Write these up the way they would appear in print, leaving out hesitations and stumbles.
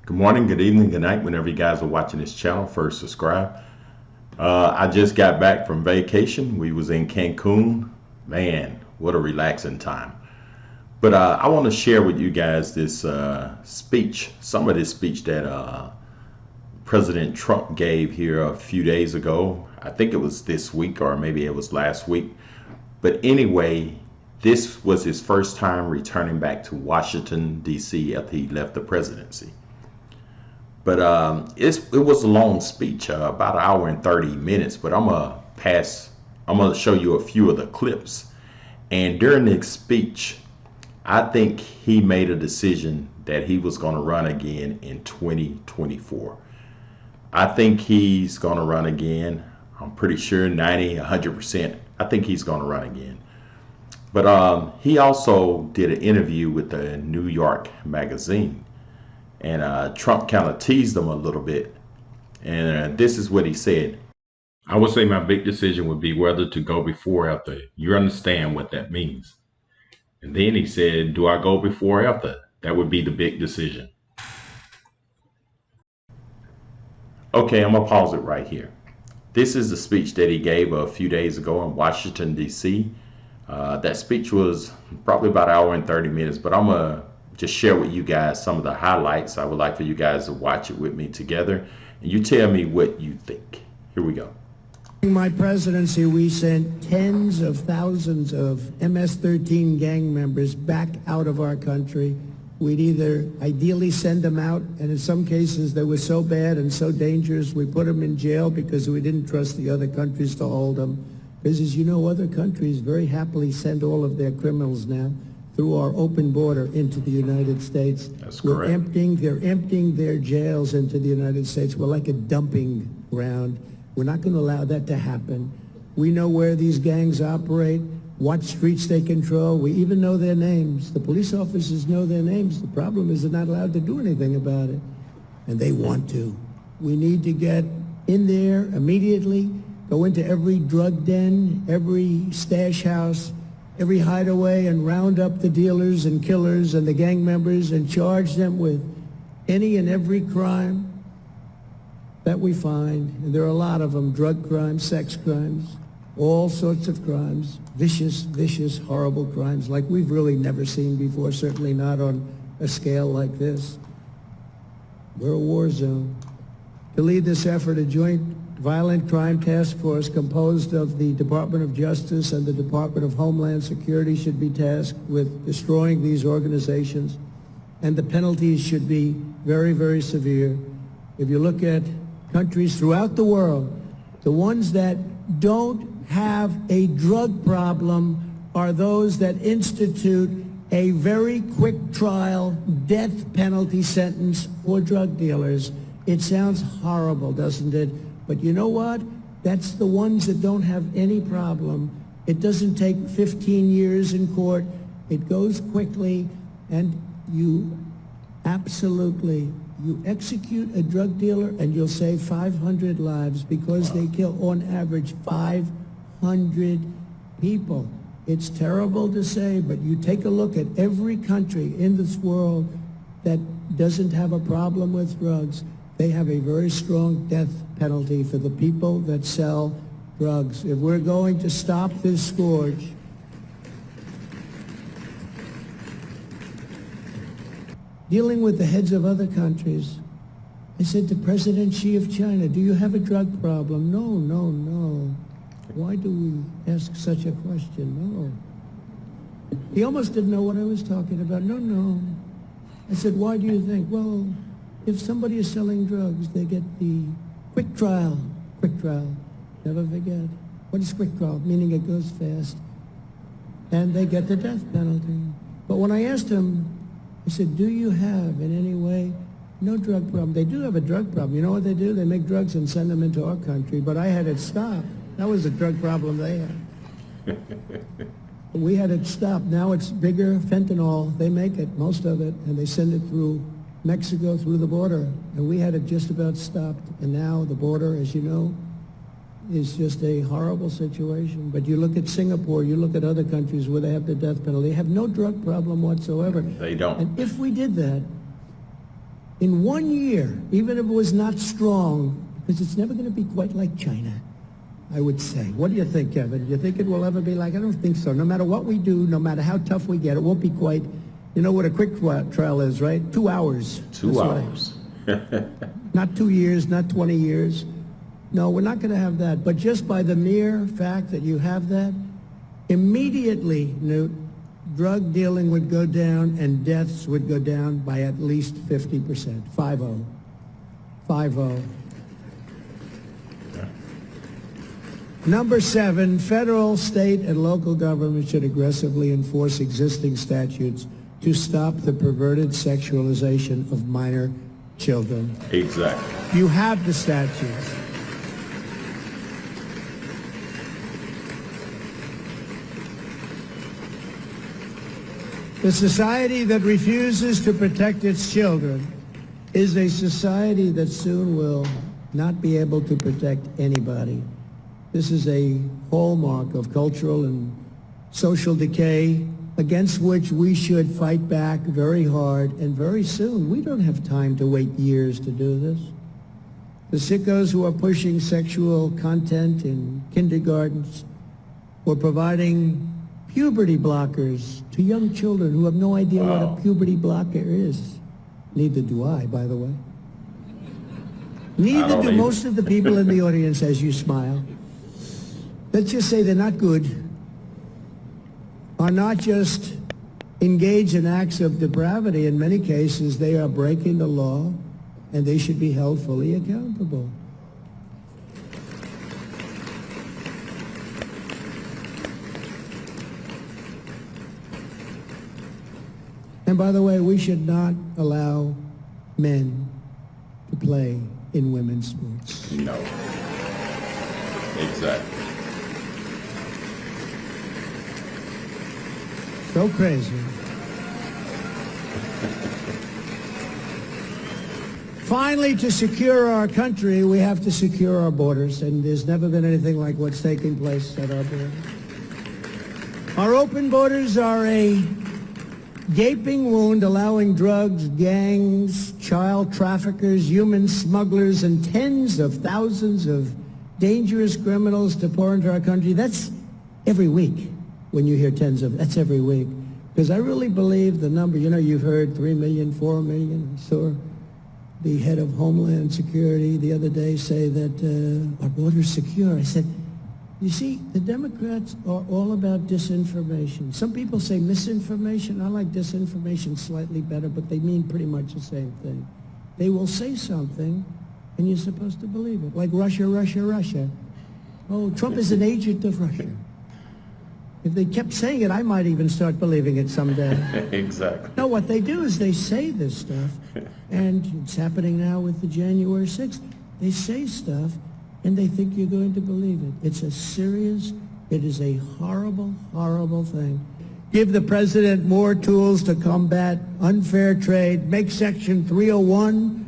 Good morning, good evening, good night, whenever you guys are watching this channel. First, subscribe. I just got back from vacation. We was in Cancun. Man, what a relaxing time. But I want to share with you guys this speech, some of this speech that President Trump gave here a few days ago. I think it was this week or maybe it was last week. But anyway, this was his first time returning back to Washington, D.C. after he left the presidency. But it was a long speech, about an hour and 30 minutes. But I'm gonna show you a few of the clips. And during the speech, I think he made a decision that he was going to run again in 2024. I think he's going to run again. I'm pretty sure 90, 100%. I think he's going to run again. But he also did an interview with the New York magazine. And Trump kind of teased him a little bit. And this is what he said. I would say my big decision would be whether to go before or after. You understand what that means. And then he said, do I go before or after? That would be the big decision. Okay, I'm going to pause it right here. This is the speech that he gave a few days ago in Washington, D.C. That speech was probably about an hour and 30 minutes, but I'm going to just share with you guys some of the highlights. I would like for you guys to watch it with me together, and you tell me what you think. Here we go. During my presidency, we sent tens of thousands of MS-13 gang members back out of our country. We'd either ideally send them out, and in some cases they were so bad and so dangerous, we put them in jail because we didn't trust the other countries to hold them. Because as you know, other countries very happily send all of their criminals now through our open border into the United States. That's correct. They're emptying their jails into the United States. We're like a dumping ground. We're not going to allow that to happen. We know where these gangs operate, what streets they control. We even know their names. The police officers know their names. The problem is they're not allowed to do anything about it. And they want to. We need to get in there immediately, go into every drug den, every stash house, every hideaway, and round up the dealers and killers and the gang members and charge them with any and every crime that we find. And there are a lot of them: drug crimes, sex crimes, all sorts of crimes, vicious, horrible crimes like we've really never seen before, certainly not on a scale like this. We're a war zone. To lead this effort, a joint violent crime task force composed of the Department of Justice and the Department of Homeland Security should be tasked with destroying these organizations, and the penalties should be very, very severe. If you look at countries throughout the world, the ones that don't have a drug problem are those that institute a very quick trial death penalty sentence for drug dealers. It sounds horrible, doesn't it? But you know what? That's the ones that don't have any problem. It doesn't take 15 years in court. It goes quickly, and you execute a drug dealer and you'll save 500 lives because they kill on average 500 people. It's terrible to say, but you take a look at every country in this world that doesn't have a problem with drugs. They have a very strong death penalty for the people that sell drugs. If we're going to stop this scourge, dealing with the heads of other countries, I said to President Xi of China, do you have a drug problem? No. Why do we ask such a question? No. He almost didn't know what I was talking about. No. I said, why do you think? Well, if somebody is selling drugs, they get the quick trial. Never forget. What is quick trial? Meaning it goes fast. And they get the death penalty. But when I asked him, I said, do you have in any way no drug problem? They do have a drug problem. You know what they do? They make drugs and send them into our country. But I had it stopped. That was the drug problem they had. We had it stopped. Now it's bigger fentanyl. They make it, most of it, and they send it through Mexico, through the border. And we had it just about stopped. And now the border, as you know, is just a horrible situation. But you look at Singapore, you look at other countries where they have the death penalty, they have no drug problem whatsoever. They don't. And if we did that, In 1 year, even if it was not strong, because it's never going to be quite like China, I would say. What do you think, Kevin? Do you think it will ever be like? I don't think so. No matter what we do, no matter how tough we get, it won't be quite. You know what a quick trial is, right? 2 hours. 2 hours. Not 2 years, not 20 years. No, we're not going to have that. But just by the mere fact that you have that, immediately, Newt, drug dealing would go down and deaths would go down by at least 50%. 5-0. 5-0. Number 7, federal, state, and local governments should aggressively enforce existing statutes to stop the perverted sexualization of minor children. Exactly. You have the statutes. The society that refuses to protect its children is a society that soon will not be able to protect anybody. This is a hallmark of cultural and social decay against which we should fight back very hard and very soon. We don't have time to wait years to do this. The sickos who are pushing sexual content in kindergartens or providing puberty blockers to young children who have no idea what a puberty blocker is. Neither do I, by the way. Neither do most of the people in the audience as you smile. Let's just say they're not good, are not just engaged in acts of depravity. In many cases, they are breaking the law, and they should be held fully accountable. And by the way, we should not allow men to play in women's sports. No. Exactly. So crazy. Finally, to secure our country, we have to secure our borders, and there's never been anything like what's taking place at our borders. Our open borders are a gaping wound, allowing drugs, gangs, child traffickers, human smugglers, and tens of thousands of dangerous criminals to pour into our country. That's every week. When you hear that's every week. Because I really believe the number, you've heard 3 million, 4 million. I saw the head of Homeland Security the other day say that our border's secure. I said, you see, the Democrats are all about disinformation. Some people say misinformation. I like disinformation slightly better, but they mean pretty much the same thing. They will say something, and you're supposed to believe it. Like Russia, Russia, Russia. Oh, Trump is an agent of Russia. If they kept saying it, I might even start believing it someday. Exactly. No, what they do is they say this stuff, and it's happening now with the January 6th. They say stuff, and they think you're going to believe it. It is a horrible, horrible thing. Give the president more tools to combat unfair trade, make Section 301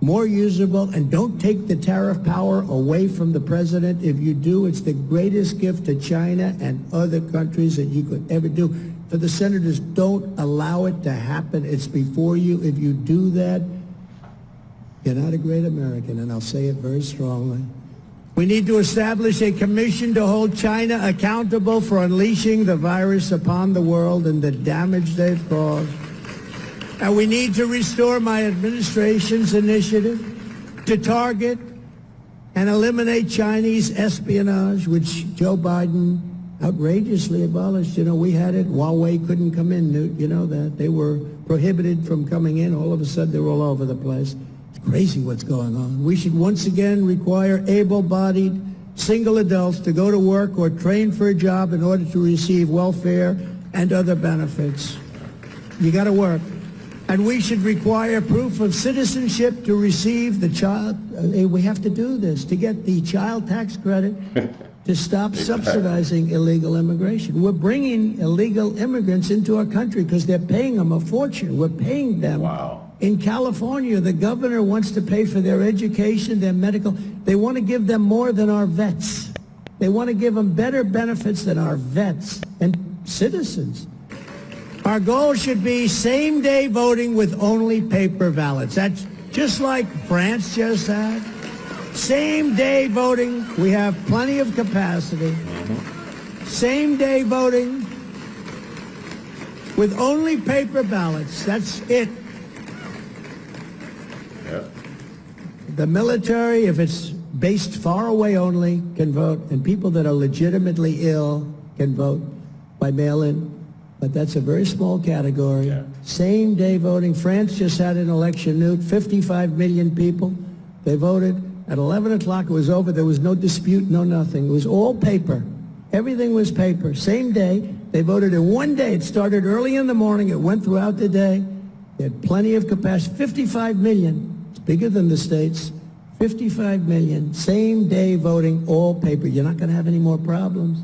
more usable, and don't take the tariff power away from the president. If you do, it's the greatest gift to China and other countries that you could ever do. For the senators, don't allow it to happen. It's before you. If you do that, you're not a great American, and I'll say it very strongly. We need to establish a commission to hold China accountable for unleashing the virus upon the world and the damage they've caused. And we need to restore my administration's initiative to target and eliminate Chinese espionage, which Joe Biden outrageously abolished. We had it. Huawei couldn't come in, Newt. You know that. They were prohibited from coming in. All of a sudden, they're all over the place. It's crazy what's going on. We should once again require able-bodied single adults to go to work or train for a job in order to receive welfare and other benefits. You got to work. And we should require proof of citizenship to receive the child. We have to do this to get the child tax credit to stop subsidizing illegal immigration. We're bringing illegal immigrants into our country because they're paying them a fortune. We're paying them. Wow. In California, the governor wants to pay for their education, their medical. They want to give them more than our vets. They want to give them better benefits than our vets and citizens. Our goal should be same-day voting with only paper ballots. That's just like France just had. Same-day voting. We have plenty of capacity. Same-day voting with only paper ballots. That's it. Yep. The military, if it's based far away only, can vote, and people that are legitimately ill can vote by mail-in. But that's a very small category. Yeah. Same-day voting. France just had an election, Newt, 55 million people. They voted. At 11 o'clock, it was over. There was no dispute, no nothing. It was all paper. Everything was paper. Same day. They voted in one day. It started early in the morning. It went throughout the day. They had plenty of capacity. 55 million. It's bigger than the States. 55 million. Same-day voting, all paper. You're not going to have any more problems.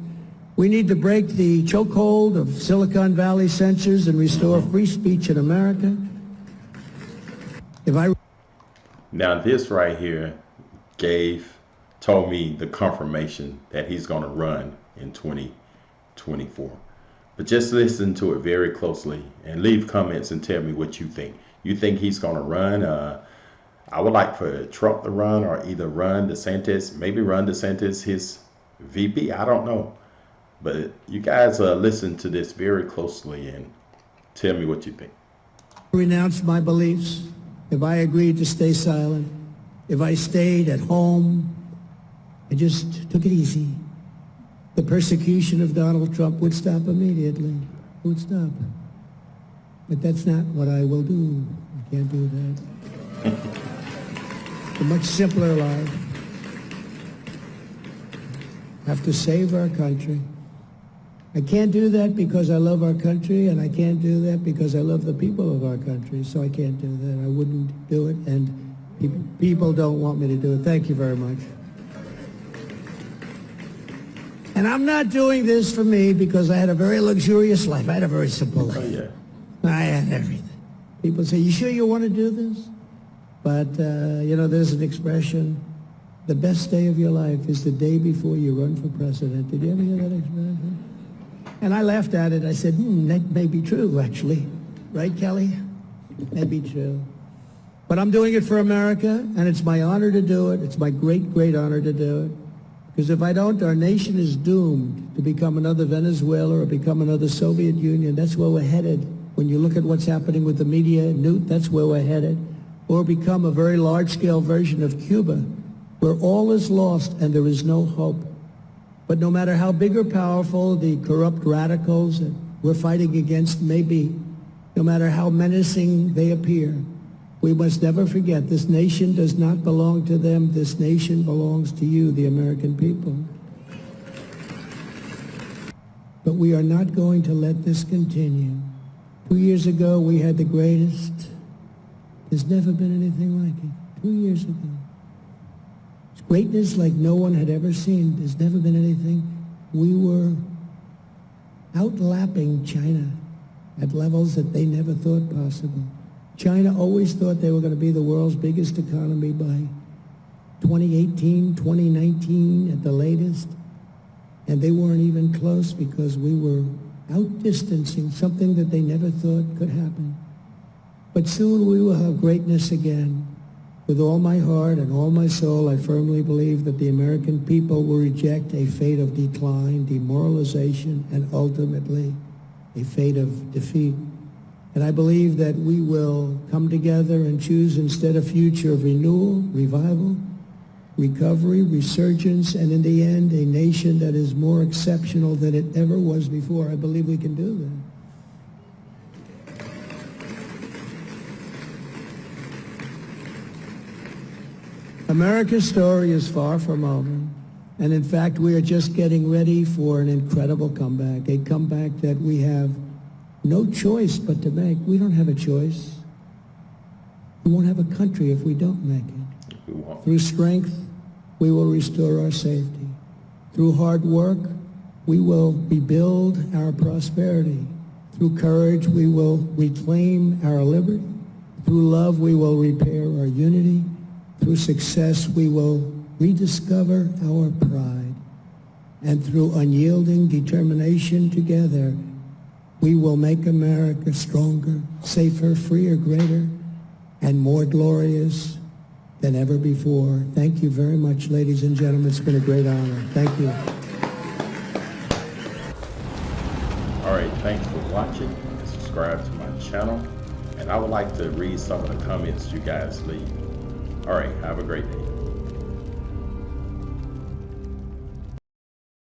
We need to break the chokehold of Silicon Valley censors and restore free speech in America. Now this right here told me the confirmation that he's going to run in 2024. But just listen to it very closely and leave comments and tell me what you think. You think he's going to run? I would like for Trump to run, or either run DeSantis, maybe run DeSantis his VP. I don't know. But you guys listen to this very closely and tell me what you think. Renounce my beliefs, if I agreed to stay silent, if I stayed at home and just took it easy, the persecution of Donald Trump would stop immediately. It would stop. But that's not what I will do. I can't do that. It's a much simpler life. I have to save our country. I can't do that because I love our country, and I can't do that because I love the people of our country, so I can't do that. I wouldn't do it, and people don't want me to do it. Thank you very much. And I'm not doing this for me because I had a very luxurious life. I had a very simple life. Oh, yeah. I had everything. People say, you sure you want to do this? But, there's an expression, the best day of your life is the day before you run for president. Did you ever hear that expression? And I laughed at it. I said, that may be true, actually. Right, Kelly? May be true. But I'm doing it for America, and it's my honor to do it. It's my great, great honor to do it. Because if I don't, our nation is doomed to become another Venezuela or become another Soviet Union. That's where we're headed. When you look at what's happening with the media, Newt, that's where we're headed. Or become a very large-scale version of Cuba, where all is lost and there is no hope. But no matter how big or powerful the corrupt radicals that we're fighting against may be, no matter how menacing they appear, we must never forget this nation does not belong to them. This nation belongs to you, the American people. But we are not going to let this continue. 2 years ago, we had the greatest. There's never been anything like it. 2 years ago. It's greatness like no one had ever seen. There's never been anything. We were outlapping China at levels that they never thought possible. China always thought they were going to be the world's biggest economy by 2018, 2019 at the latest. And they weren't even close because we were outdistancing something that they never thought could happen. But soon we will have greatness again. With all my heart and all my soul, I firmly believe that the American people will reject a fate of decline, demoralization, and ultimately a fate of defeat. And I believe that we will come together and choose instead a future of renewal, revival, recovery, resurgence, and in the end, a nation that is more exceptional than it ever was before. I believe we can do that. America's story is far from over. And in fact, we are just getting ready for an incredible comeback, a comeback that we have no choice but to make. We don't have a choice. We won't have a country if we don't make it. Through strength, we will restore our safety. Through hard work, we will rebuild our prosperity. Through courage, we will reclaim our liberty. Through love, we will repair our unity. Through success, we will rediscover our pride. And through unyielding determination together, We will make America stronger, safer, freer, greater, and more glorious than ever before. Thank you very much, ladies and gentlemen. It's been a great honor. Thank you. All right, thanks for watching. Subscribe to my channel. And I would like to read some of the comments you guys leave. All right, have a great day.